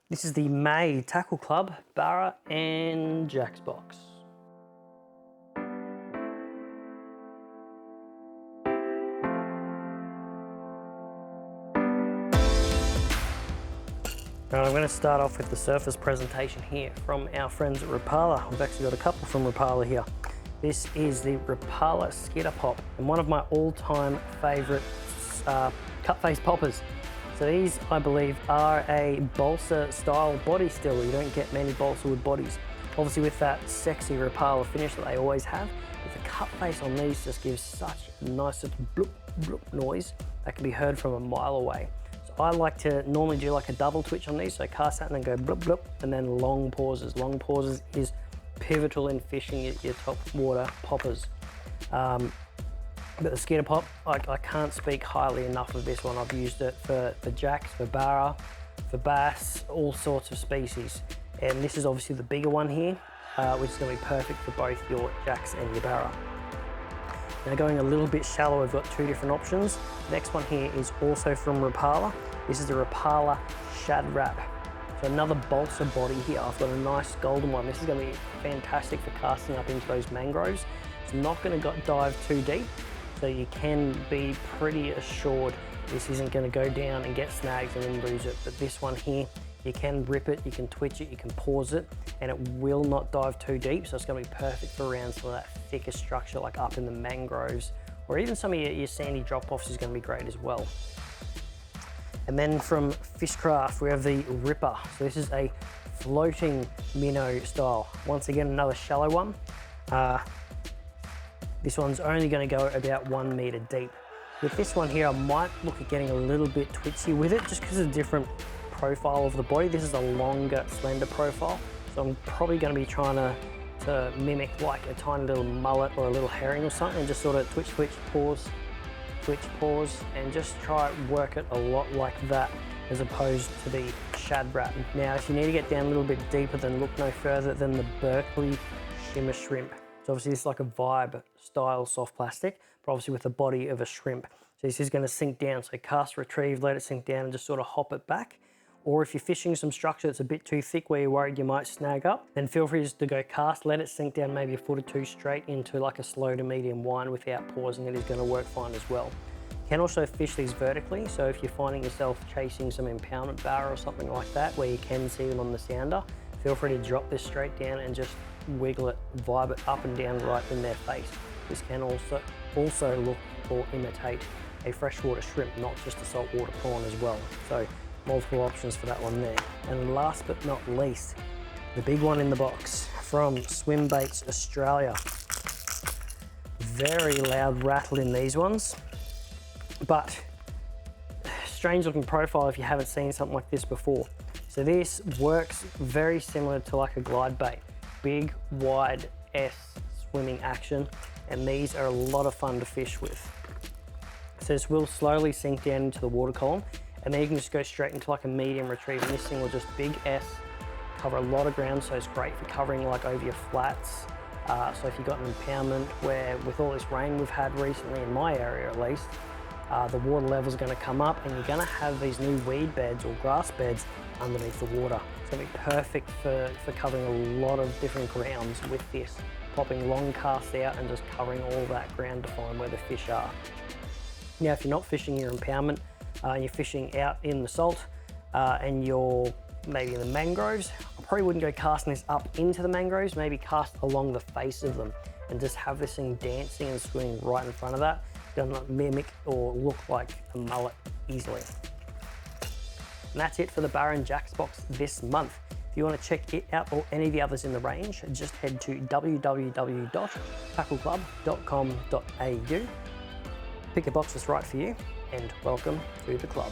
This is the May Tackle Club Barra and Jacks box. Now I'm going to start off with the surface presentation here from our friends at Rapala. We've actually got a couple from Rapala here. This is the Rapala Skitter Pop, and one of my all-time favourite cut face poppers. So these, I believe, are a balsa style body still. You don't get many balsa wood bodies. Obviously with that sexy Rapala finish that they always have, but the cut face on these just gives such a nice little bloop bloop noise that can be heard from a mile away. So I like to normally do like a double twitch on these, so cast that and then go bloop bloop, and then long pauses. Long pauses is pivotal in fishing your top water poppers. But the Skitter Pop, I can't speak highly enough of this one. I've used it for jacks, for barra, for bass, all sorts of species. And this is obviously the bigger one here, which is going to be perfect for both your jacks and your barra. Now going a little bit shallow, we've got two different options. The next one here is also from Rapala. This is the Rapala Shad Wrap. So another balsa body here. I've got a nice golden one. This is going to be fantastic for casting up into those mangroves. It's not going to dive too deep, so you can be pretty assured this isn't going to go down and get snags and then lose it. But this one here, you can rip it, you can twitch it, you can pause it, and it will not dive too deep. So it's going to be perfect for around some of that thicker structure, like up in the mangroves, or even some of your sandy drop-offs is going to be great as well. And then from Fishcraft, we have the Ripper. So this is a floating minnow style. Once again, another shallow one. This one's only going to go about 1 meter deep. With this one here, I might look at getting a little bit twitchy with it just because of the different profile of the body. This is a longer, slender profile. So I'm probably going to be trying to mimic like a tiny little mullet or a little herring or something, and just sort of twitch, twitch, pause, twitch, pause, and just try work it a lot like that as opposed to the Shad Wrap. Now, if you need to get down a little bit deeper, then look no further than the Berkeley Shimmer Shrimp. So obviously this is like a vibe style soft plastic, but obviously with the body of a shrimp. So this is going to sink down. So cast, retrieve, let it sink down and just sort of hop it back. Or if you're fishing some structure that's a bit too thick where you're worried you might snag up, then feel free just to go cast, let it sink down maybe a foot or two straight into like a slow to medium wind without pausing. It is going to work fine as well. You can also fish these vertically. So if you're finding yourself chasing some impoundment barra or something like that, where you can see them on the sounder, feel free to drop this straight down and just wiggle it, vibe it up and down right in their face. This can also look or imitate a freshwater shrimp, not just a saltwater prawn as well. So multiple options for that one there. And last but not least, the big one in the box from Swim Baits Australia. Very loud rattle in these ones, but strange looking profile if you haven't seen something like this before. So this works very similar to like a glide bait. Big, wide S swimming action, and these are a lot of fun to fish with. So this will slowly sink down into the water column, and then you can just go straight into like a medium retrieve, and this thing will just big S, cover a lot of ground, so it's great for covering like over your flats. So if you've got an impoundment where with all this rain we've had recently, in my area at least, the water level is going to come up and you're going to have these new weed beds or grass beds underneath the water. It's going to be perfect for covering a lot of different grounds with this. Popping long casts out and just covering all that ground to find where the fish are. Now if you're not fishing your impoundment, you're fishing out in the salt and you're maybe in the mangroves, I probably wouldn't go casting this up into the mangroves, maybe cast along the face of them and just have this thing dancing and swimming right in front of that. Doesn't mimic or look like a mullet easily. And that's it for the Barra and Jacks box this month. If you want to check it out or any of the others in the range, just head to www.tackleclub.com.au. Pick a box that's right for you, and welcome to the club.